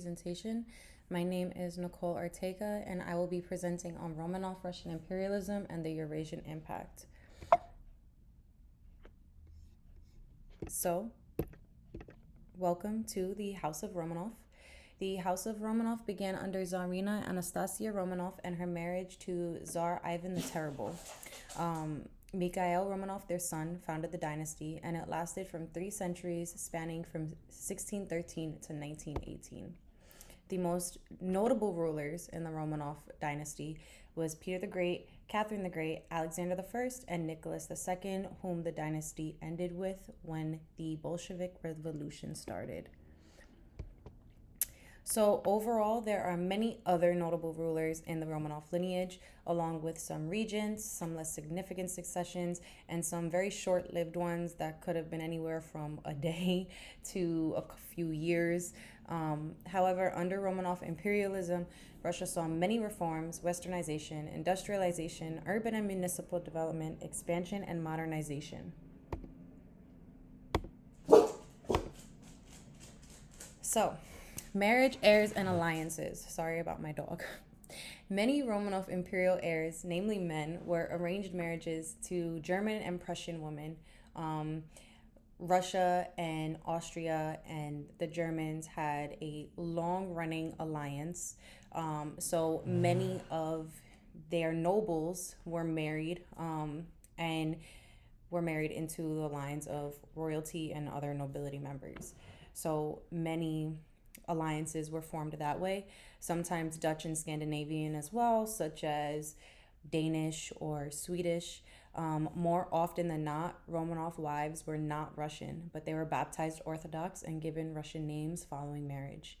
Presentation. My name is Nicole Ortega, and I will be presenting on Romanov Russian imperialism and the Eurasian impact. So, welcome to the House of Romanov. The House of Romanov began under Tsarina Anastasia Romanov and her marriage to Tsar Ivan the Terrible. Mikhail Romanov, their son, founded the dynasty, and it lasted from 3 centuries, spanning from 1613 to 1918. The most notable rulers in the Romanov dynasty was Peter the Great, Catherine the Great, Alexander the First, and Nicholas the Second, whom the dynasty ended with when the Bolshevik Revolution started. So, overall, there are many other notable rulers in the Romanov lineage, along with some regents, some less significant successions, and some very short lived ones that could have been anywhere from a day to a few years. However, under Romanov imperialism, Russia saw many reforms: westernization, industrialization, urban and municipal development, expansion, and modernization. So, marriage, heirs, and alliances. Sorry about my dog. Many Romanov imperial heirs, namely men, were arranged marriages to German and Prussian women. Russia and Austria and the Germans had a long running alliance. So many of their nobles were married and were married into the lines of royalty and other nobility members. So many alliances were formed that way, sometimes Dutch and Scandinavian as well, such as Danish or Swedish. More often than not, Romanov wives were not Russian, but they were baptized Orthodox and given Russian names following marriage.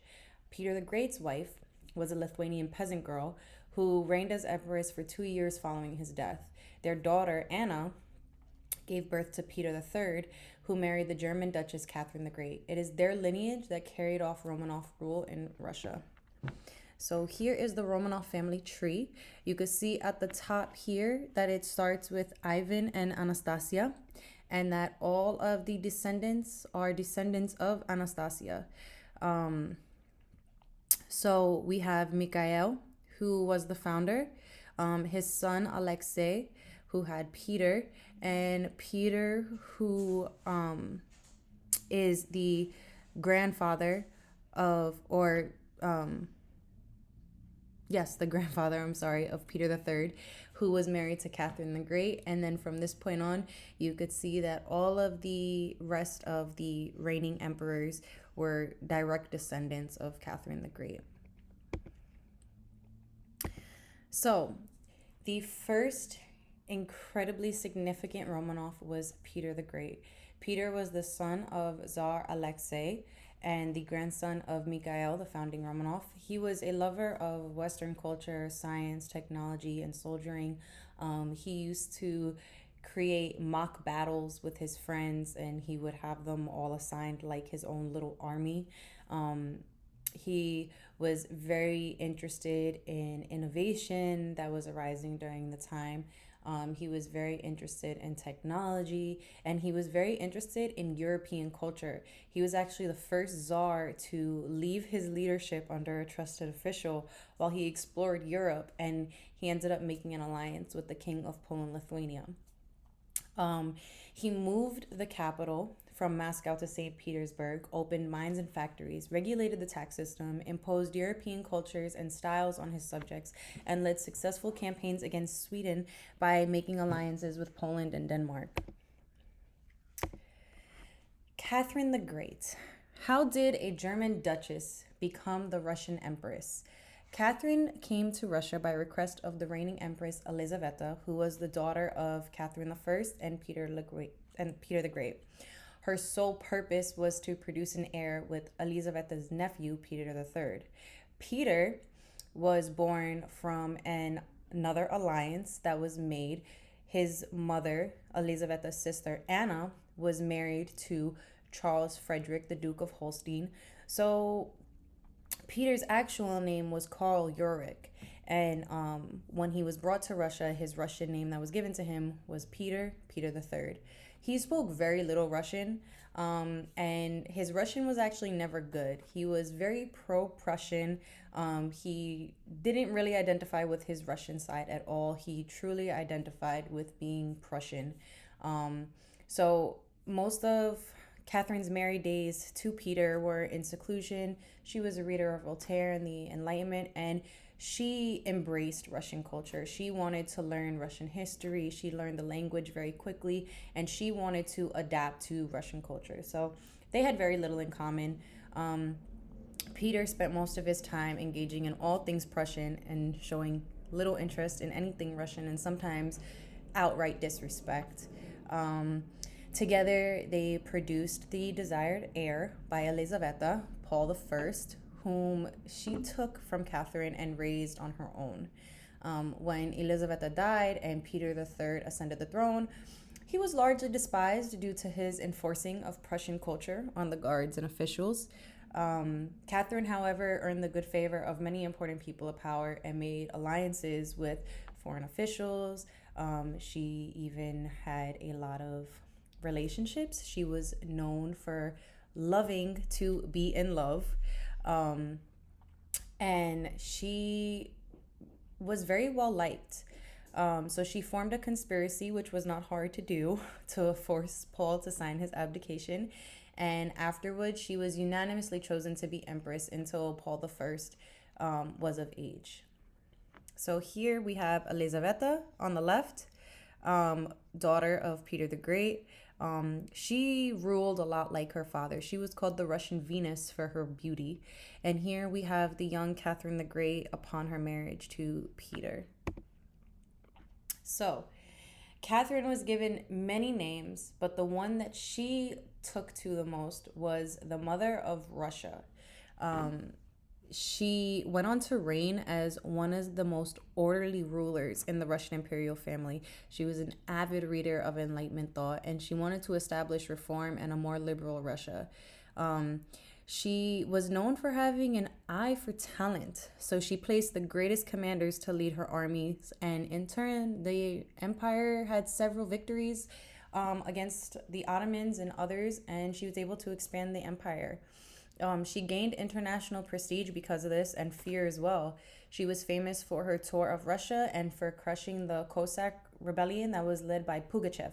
Peter the Great's wife was a Lithuanian peasant girl who reigned as empress for 2 years following his death. Their daughter, Anna, gave birth to Peter III, who married the German Duchess Catherine the Great. It is their lineage that carried off Romanov rule in Russia. So here is the Romanov family tree. You can see at the top here that it starts with Ivan and Anastasia, and that all of the descendants are descendants of Anastasia. So we have Mikhail, who was the founder, his son Alexei, who had Peter, and Peter, who is the grandfather of, the grandfather, of Peter III, who was married to Catherine the Great. And then from this point on, you could see that all of the rest of the reigning emperors were direct descendants of Catherine the Great. So, the first incredibly significant Romanov was Peter the Great. Peter was the son of Tsar Alexei and the grandson of Mikhail, the founding Romanov. He was a lover of Western culture, science, technology, and soldiering. He used to create mock battles with his friends, and he would have them all assigned like his own little army. He was very interested in innovation that was arising during the time. He was very interested in technology, and he was very interested in European culture. He was actually the first czar to leave his leadership under a trusted official while he explored Europe, and he ended up making an alliance with the king of Poland, Lithuania. He moved the capital from Moscow to St. Petersburg, opened mines and factories, regulated the tax system, imposed European cultures and styles on his subjects, and led successful campaigns against Sweden by making alliances with Poland and Denmark. Catherine the Great. How did a German duchess become the Russian empress? Catherine came to Russia by request of the reigning empress Elizaveta, who was the daughter of Catherine I and Peter the Great. Her sole purpose was to produce an heir with Elizaveta's nephew, Peter III. Peter was born from another alliance that was made. His mother, Elizaveta's sister Anna, was married to Charles Frederick, the Duke of Holstein. So Peter's actual name was Karl Ulrich. And when he was brought to Russia, his Russian name that was given to him was Peter III. He spoke very little Russian, And his Russian was actually never good. He was very pro Prussian. He didn't really identify with his Russian side at all. He truly identified with being Prussian. Um, so most of Catherine's married days to Peter were in seclusion. She was a reader of Voltaire and the Enlightenment, and she embraced Russian culture. She wanted to learn Russian history. She learned the language very quickly, and she wanted to adapt to Russian culture. So they had very little in common. Um, Peter spent most of his time engaging in all things Prussian and showing little interest in anything Russian and sometimes outright disrespect. Um, Together, they produced The Desired Heir by Elizaveta, Paul the First, whom she took from Catherine and raised on her own. When Elizaveta died and Peter III ascended the throne, he was largely despised due to his enforcing of Prussian culture on the guards and officials. Catherine, however, earned the good favor of many important people of power and made alliances with foreign officials. She even had a lot of relationships. She was known for loving to be in love. Um, and she was very well liked. So she formed a conspiracy, which was not hard to do, to force Paul to sign his abdication. And afterwards, she was unanimously chosen to be empress until Paul the First was of age. So here we have Elizaveta on the left, daughter of Peter the Great. She ruled a lot like her father. She was called the Russian Venus for her beauty. And here we have the young Catherine the Great upon her marriage to Peter. So, Catherine was given many names, but the one that she took to the most was the Mother of Russia. Um, she went on to reign as one of the most orderly rulers in the Russian imperial family. She was an avid reader of Enlightenment thought, and she wanted to establish reform and a more liberal Russia. Um, she was known for having an eye for talent, so she placed the greatest commanders to lead her armies, and in turn, the empire had several victories against the Ottomans and others, and she was able to expand the empire. She gained international prestige because of this and fear as well. She was famous for her tour of Russia and for crushing the Cossack rebellion that was led by Pugachev,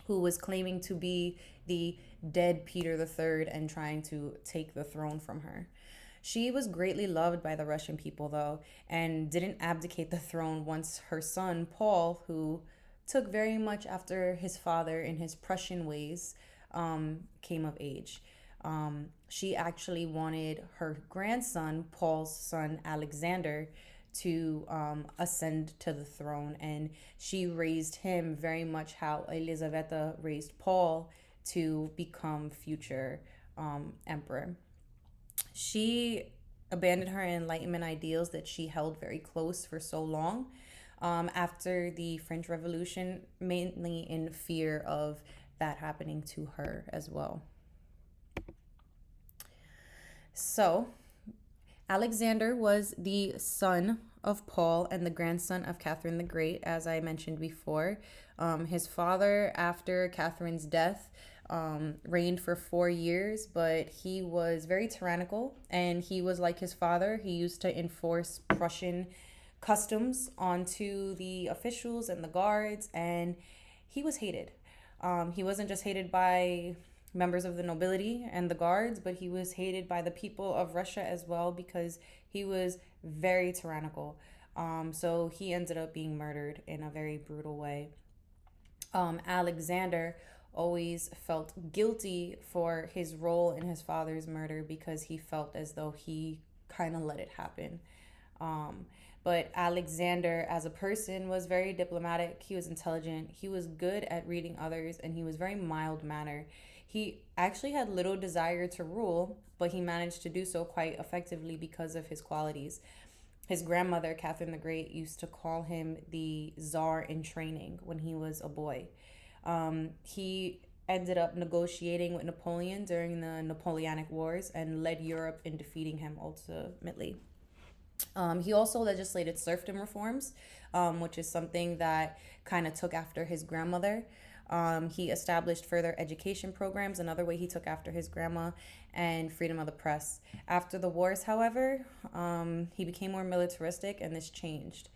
who was claiming to be the dead Peter III and trying to take the throne from her. She was greatly loved by the Russian people, though, and didn't abdicate the throne once her son, Paul, who took very much after his father in his Prussian ways, came of age. She actually wanted her grandson, Paul's son Alexander, to ascend to the throne, and she raised him very much how Elizaveta raised Paul to become future emperor. She abandoned her Enlightenment ideals that she held very close for so long after the French Revolution, mainly in fear of that happening to her as well. So, Alexander was the son of Paul and the grandson of Catherine the Great, as I mentioned before. His father, after Catherine's death, reigned for 4 years, but he was very tyrannical and he was like his father. He used to enforce Prussian customs onto the officials and the guards, and he was hated. He wasn't just hated by members of the nobility and the guards, but he was hated by the people of Russia as well because he was very tyrannical. So he ended up being murdered in a very brutal way. Alexander always felt guilty for his role in his father's murder because he felt as though he kind of let it happen. Um, but Alexander, as a person, was very diplomatic. He was intelligent. He was good at reading others, and he was very mild mannered. He actually had little desire to rule, but he managed to do so quite effectively because of his qualities. His grandmother, Catherine the Great, used to call him the Tsar in training when he was a boy. He ended up negotiating with Napoleon during the Napoleonic Wars and led Europe in defeating him ultimately. He also legislated serfdom reforms, which is something that kind of took after his grandmother. He established further education programs, another way he took after his grandma, and freedom of the press. After the wars, however, he became more militaristic, and this changed.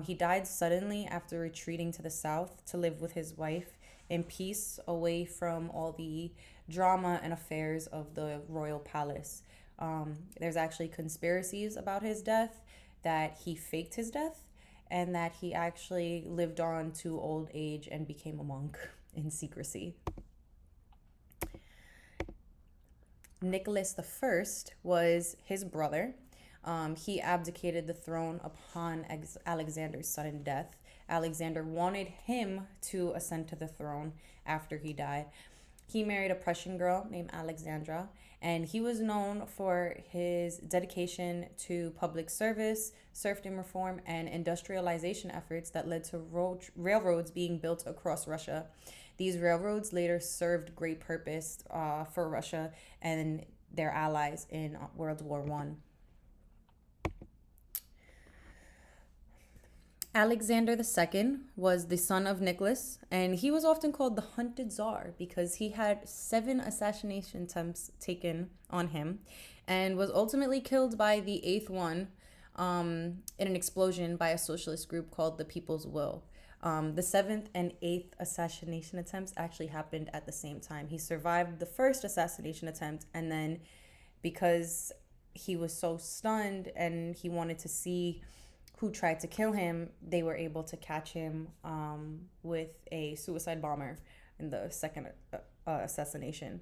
He died suddenly after retreating to the south to live with his wife in peace, away from all the drama and affairs of the royal palace. There's actually conspiracies about his death, that he faked his death, and that he actually lived on to old age and became a monk in secrecy. Nicholas the First was his brother. He abdicated the throne upon Alexander's sudden death. Alexander wanted him to ascend to the throne after he died. He married a Prussian girl named Alexandra, and he was known for his dedication to public service, serfdom reform, and industrialization efforts that led to railroads being built across Russia. These railroads later served great purpose for Russia and their allies in World War One. Alexander II was the son of Nicholas, and he was often called the Hunted Tsar because he had 7 assassination attempts taken on him and was ultimately killed by the 8th one in an explosion by a socialist group called the People's Will. The 7th and 8th assassination attempts actually happened at the same time. He survived the first assassination attempt, and then because he was so stunned and he wanted to see who tried to kill him, they were able to catch him with a suicide bomber in the second assassination.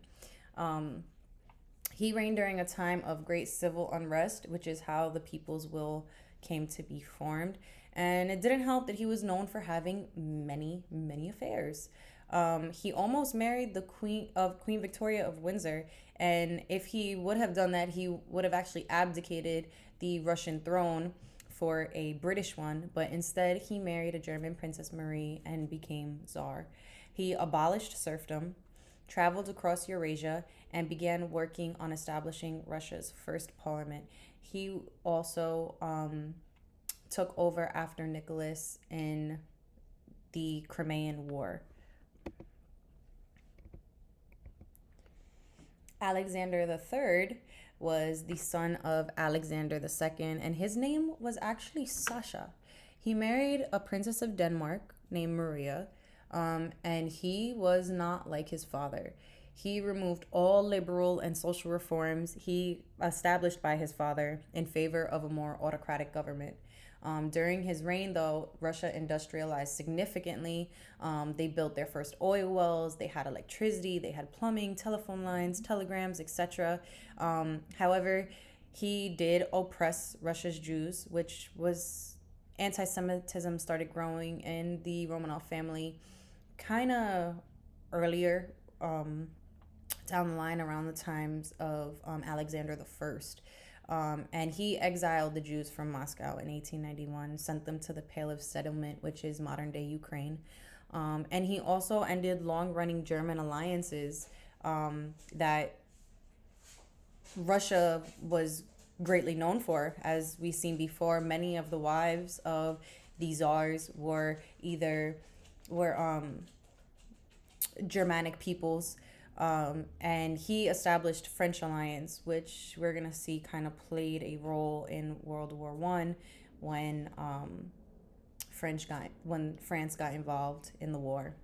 He reigned during a time of great civil unrest, which is how the People's Will came to be formed. And it didn't help that he was known for having many, many affairs. He almost married the Queen Victoria of Windsor, and if he would have done that, he would have actually abdicated the Russian throne for a British one, but instead he married a German Princess Marie and became Tsar. He abolished serfdom, traveled across Eurasia, and began working on establishing Russia's first parliament. He also took over after Nicholas in the Crimean War. Alexander III was the son of Alexander II, and his name was actually Sasha. He married a princess of Denmark named Maria, and he was not like his father. He removed all liberal and social reforms he established by his father in favor of a more autocratic government. During his reign, though, Russia industrialized significantly. They built their first oil wells, they had electricity, they had plumbing, telephone lines, telegrams, etc. However, he did oppress Russia's Jews, which was anti-Semitism started growing in the Romanov family kind of earlier down the line around the times of Alexander the First. And he exiled the Jews from Moscow in 1891, sent them to the Pale of Settlement, which is modern-day Ukraine. And he also ended long-running German alliances that Russia was greatly known for. As we've seen before, many of the wives of the czars were Germanic peoples. And he established French alliance, which we're gonna see kind of played a role in World War One when France got involved in the war.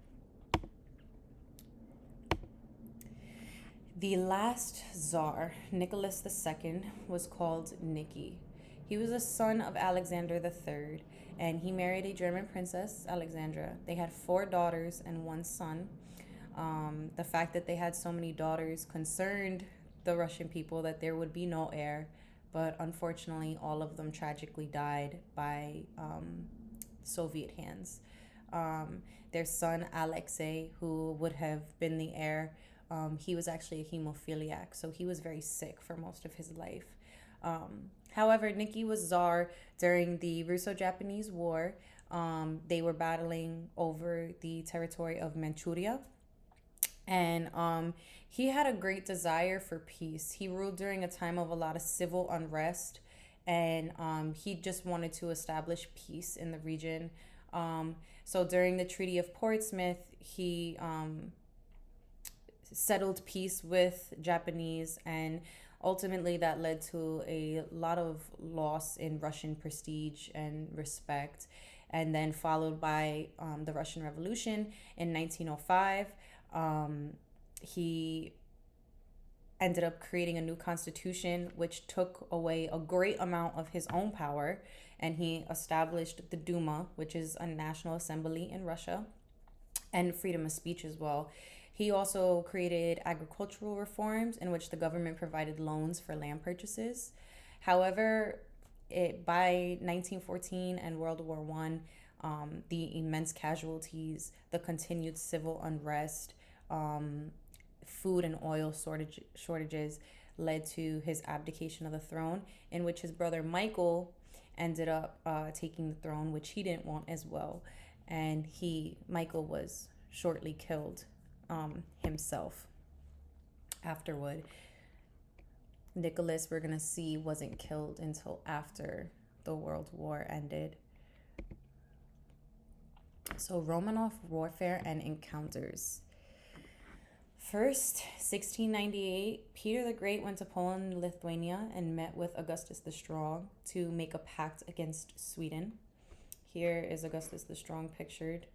The last Tsar, Nicholas II, was called Nicky. He was a son of Alexander III, and he married a German princess, Alexandra. They had 4 daughters and 1 son. The fact that they had so many daughters concerned the Russian people that there would be no heir, but unfortunately all of them tragically died by Soviet hands. Their son Alexei, who would have been the heir, he was actually a hemophiliac, so he was very sick for most of his life. However, Nicky was Tsar during the Russo-Japanese War. They were battling over the territory of Manchuria. And he had a great desire for peace. He ruled during a time of a lot of civil unrest, and he just wanted to establish peace in the region. So during the Treaty of Portsmouth, he settled peace with Japanese, and ultimately that led to a lot of loss in Russian prestige and respect. And then followed by the Russian Revolution in 1905. He ended up creating a new constitution, which took away a great amount of his own power. And he established the Duma, which is a national assembly in Russia, and freedom of speech as well. He also created agricultural reforms in which the government provided loans for land purchases. However, by 1914 and World War One, the immense casualties, the continued civil unrest, food and oil shortages led to his abdication of the throne, in which his brother Michael ended up taking the throne, which he didn't want as well. And Michael was shortly killed himself afterward. Nicholas, we're going to see, wasn't killed until after the World War ended. So Romanov warfare and encounters. First, 1698, Peter the Great went to Poland and Lithuania and met with Augustus the Strong to make a pact against Sweden. Here is Augustus the Strong pictured.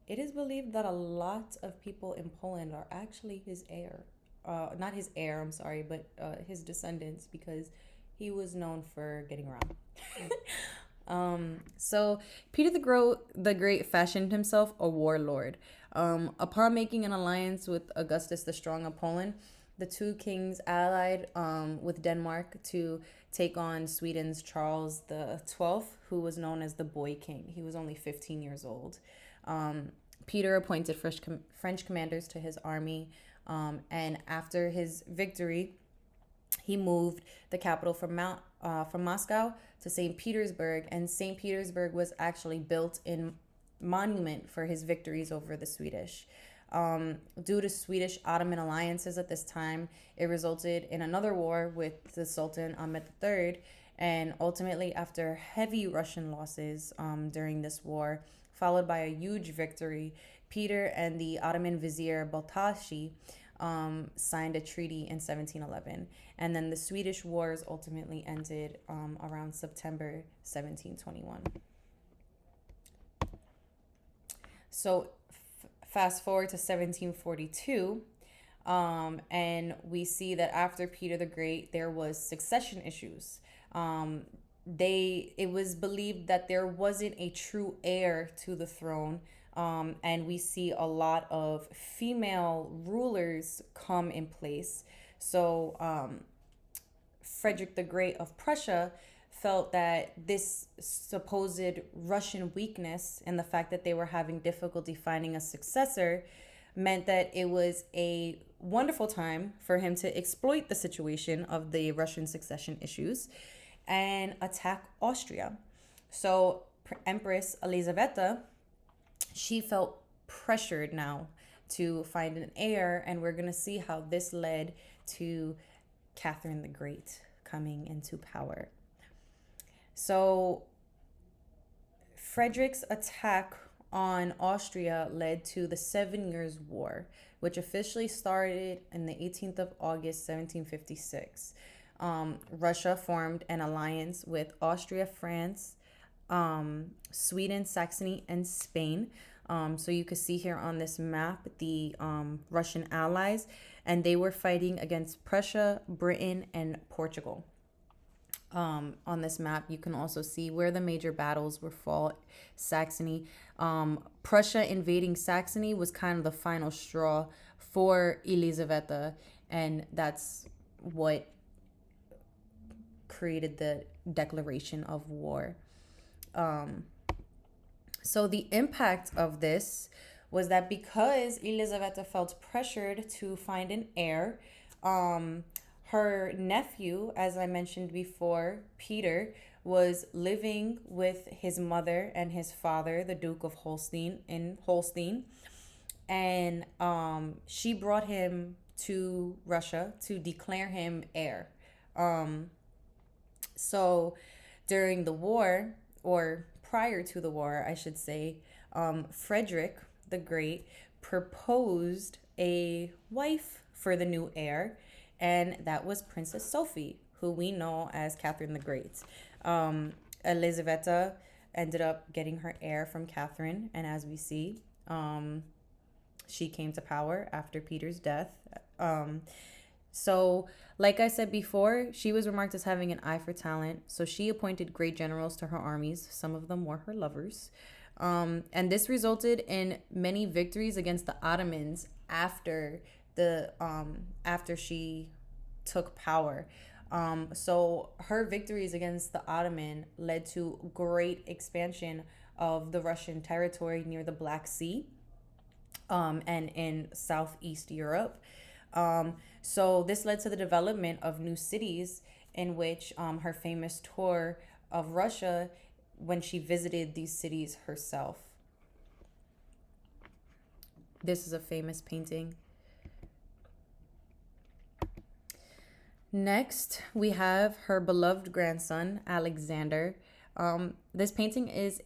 It is believed that a lot of people in Poland are actually his heir. Not his heir, I'm sorry, but his descendants, because he was known for getting around. So Peter the Great fashioned himself a warlord. Upon making an alliance with Augustus the Strong of Poland, the two kings allied with Denmark to take on Sweden's Charles the 12th, who was known as the Boy King. He was only 15 years old. Peter appointed French commanders to his army, and after his victory, he moved the capital from Moscow to St. Petersburg, and St. Petersburg was actually built in monument for his victories over the Swedish. Due to Swedish-Ottoman alliances at this time, it resulted in another war with the Sultan Ahmed III, and ultimately, after heavy Russian losses during this war, followed by a huge victory, Peter and the Ottoman vizier Baltashi signed a treaty in 1711. And then the Swedish wars ultimately ended around September 1721. So fast forward to 1742, and we see that after Peter the Great, there was succession issues. It was believed that there wasn't a true heir to the throne. And we see a lot of female rulers come in place. So Frederick the Great of Prussia felt that this supposed Russian weakness and the fact that they were having difficulty finding a successor meant that it was a wonderful time for him to exploit the situation of the Russian succession issues and attack Austria. So Empress Elizaveta, she felt pressured now to find an heir, and we're going to see how this led to Catherine the Great coming into power. So Frederick's attack on Austria led to the 7 Years' War, which officially started in the 18th of August, 1756. Russia formed an alliance with Austria, France, Sweden, Saxony, and Spain. So you can see here on this map the Russian allies, and they were fighting against Prussia, Britain, and Portugal. On this map, you can also see where the major battles were fought. Saxony. Prussia invading Saxony was kind of the final straw for Elizaveta, and that's what created the declaration of war. So the impact of this was that because Elizaveta felt pressured to find an heir, her nephew, as I mentioned before, Peter, was living with his mother and his father, the Duke of Holstein, and she brought him to Russia to declare him heir. So during the war, or prior to the war, I should say, Frederick the Great proposed a wife for the new heir, and that was Princess Sophie, who we know as Catherine the Great. Elizaveta ended up getting her heir from Catherine, and as we see, she came to power after Peter's death. Um, so, like I said before, she was remarked as having an eye for talent. So, she appointed great generals to her armies. Some of them were her lovers. And this resulted in many victories against the Ottomans after she took power. So, her victories against the Ottoman led to great expansion of the Russian territory near the Black Sea, and in Southeast Europe. So this led to the development of new cities, in which her famous tour of Russia, when she visited these cities herself. This is a famous painting. Next, we have her beloved grandson, Alexander. This painting is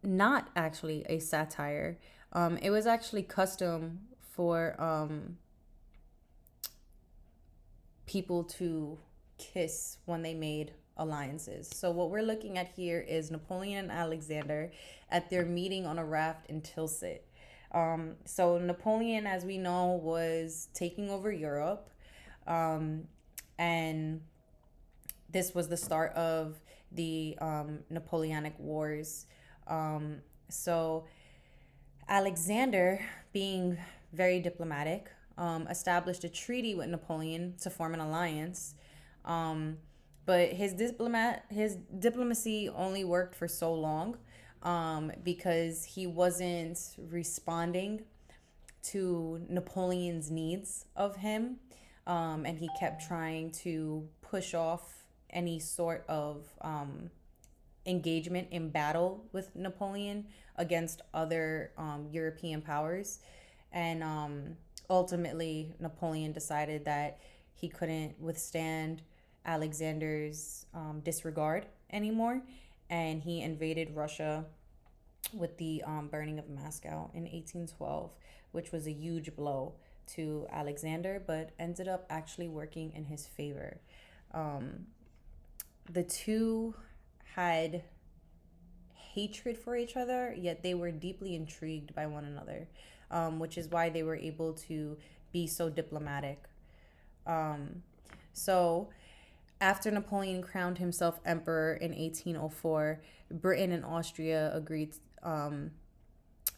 not actually a satire. It was actually custom for people to kiss when they made alliances. So what we're looking at here is Napoleon and Alexander at their meeting on a raft in Tilsit. So Napoleon, as we know, was taking over Europe, and this was the start of the Napoleonic Wars. So Alexander, being very diplomatic, established a treaty with Napoleon to form an alliance. But his diplomacy only worked for so long, because he wasn't responding to Napoleon's needs of him, and he kept trying to push off any sort of engagement in battle with Napoleon against other European powers. And ultimately, Napoleon decided that he couldn't withstand Alexander's disregard anymore, and he invaded Russia with the burning of Moscow in 1812, which was a huge blow to Alexander, but ended up actually working in his favor. The two had hatred for each other, yet they were deeply intrigued by one another, which is why they were able to be so diplomatic. So, after Napoleon crowned himself emperor in 1804, Britain and Austria agreed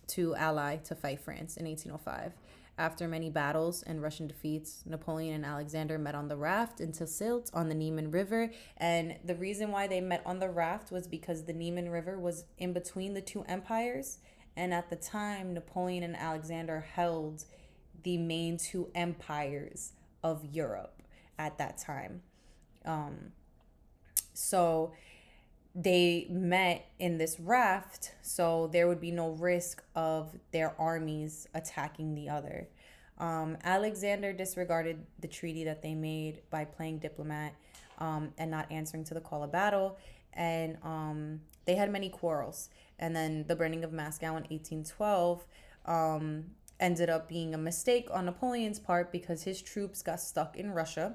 to ally to fight France in 1805. After many battles and Russian defeats, Napoleon and Alexander met on the raft in Tilsit on the Niemen River. And the reason why they met on the raft was because the Niemen River was in between the two empires. And at the time, Napoleon and Alexander held the main two empires of Europe at that time. So they met in this raft, so there would be no risk of their armies attacking the other. Alexander disregarded the treaty that they made by playing diplomat, and not answering to the call of battle. And they had many quarrels. And then the burning of Moscow in 1812 ended up being a mistake on Napoleon's part, because his troops got stuck in Russia.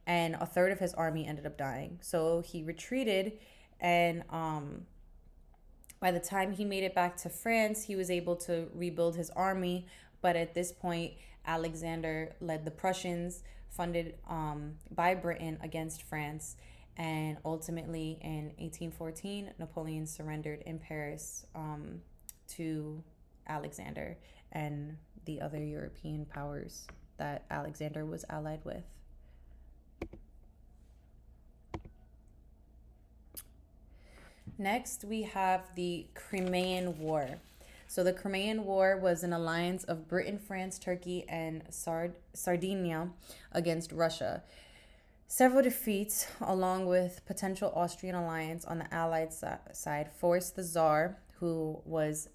And a third of his army ended up dying. So he retreated, and by the time he made it back to France, he was able to rebuild his army. But at this point, Alexander led the Prussians, funded by Britain, against France. And ultimately, in 1814, Napoleon surrendered in Paris to Alexander and the other European powers that Alexander was allied with. Next, we have the Crimean War. So the Crimean War was an alliance of Britain, France, Turkey, and Sardinia against Russia. Several defeats, along with potential Austrian alliance on the Allied side, forced the Tsar, who was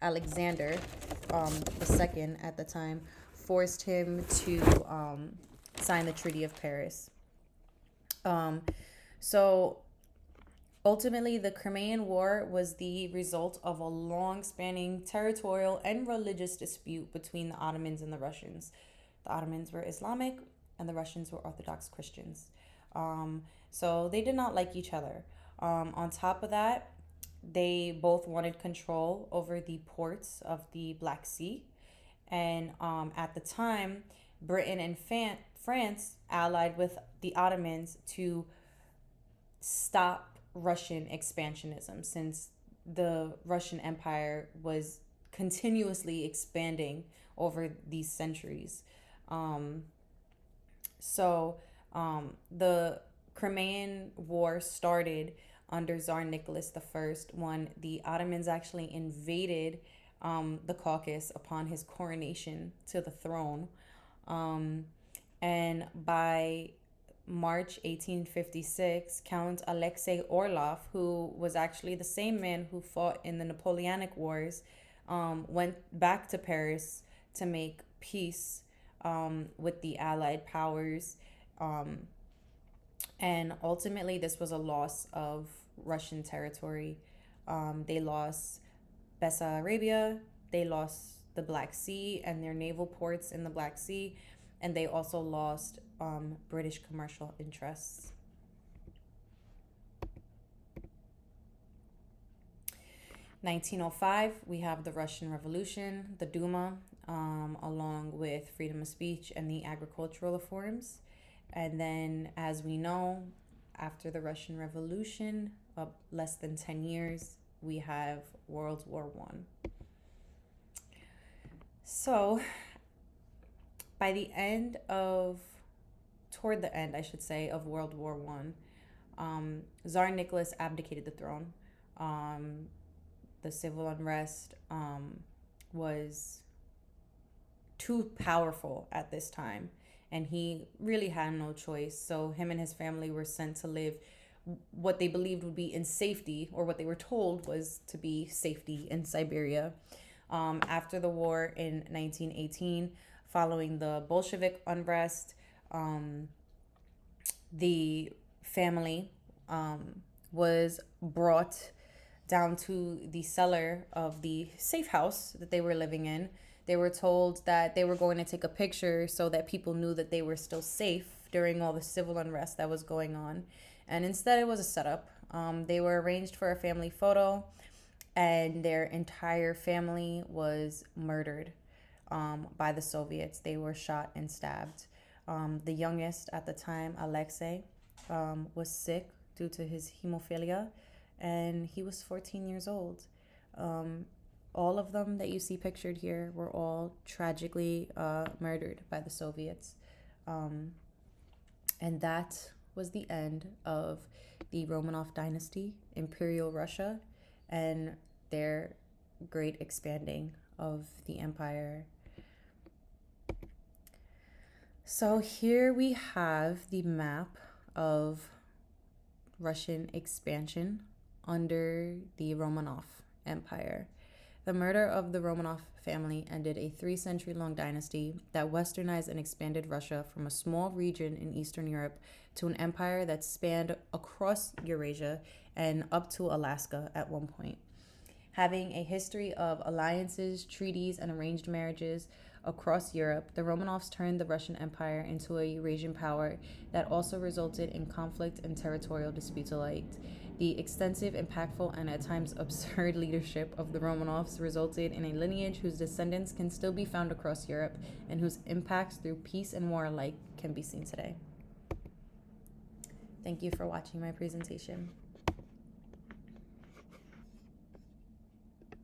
Alexander II at the time, forced him to sign the Treaty of Paris. Um, so ultimately, the Crimean War was the result of a long spanning territorial and religious dispute between the Ottomans and the Russians. The Ottomans were Islamic and the Russians were Orthodox Christians. So they did not like each other. On top of that, they both wanted control over the ports of the Black Sea. And at the time, Britain and France allied with the Ottomans to stop Russian expansionism, since the Russian Empire was continuously expanding over these centuries. Um, the Crimean War started under Tsar Nicholas I when the Ottomans actually invaded the Caucasus upon his coronation to the throne. Um, and by March 1856, Count Alexei Orlov, who was actually the same man who fought in the Napoleonic Wars, went back to Paris to make peace with the Allied powers. Um, and ultimately, this was a loss of Russian territory. They lost Bessarabia, they lost the Black Sea and their naval ports in the Black Sea, and they also lost British commercial interests. 1905, we have the Russian Revolution, the Duma, along with freedom of speech and the agricultural reforms. And then, as we know, after the Russian Revolution, less than 10 years, we have World War One. So, by the end of, toward the end, I should say, of World War One, Tsar Nicholas abdicated the throne. Um, the civil unrest was too powerful at this time, and he really had no choice. So him and his family were sent to live what they believed would be in safety, or what they were told was to be safety, in Siberia. After the war in 1918, following the Bolshevik unrest, the family was brought down to the cellar of the safe house that they were living in. They were told that they were going to take a picture so that people knew that they were still safe during all the civil unrest that was going on. And instead, it was a setup. They were arranged for a family photo, and their entire family was murdered by the Soviets. They were shot and stabbed. The youngest at the time, Alexei, was sick due to his hemophilia, and he was 14 years old. All of them that you see pictured here were all tragically murdered by the Soviets. And that was the end of the Romanov dynasty, Imperial Russia, and their great expanding of the empire. So here we have the map of Russian expansion under the Romanov Empire. The murder of the Romanov family ended a 3-century-long dynasty that westernized and expanded Russia from a small region in Eastern Europe to an empire that spanned across Eurasia and up to Alaska at one point. Having a history of alliances, treaties, and arranged marriages across Europe, the Romanovs turned the Russian Empire into a Eurasian power that also resulted in conflict and territorial disputes alike. The extensive, impactful, and at times absurd leadership of the Romanovs resulted in a lineage whose descendants can still be found across Europe and whose impacts through peace and war alike can be seen today. Thank you for watching my presentation.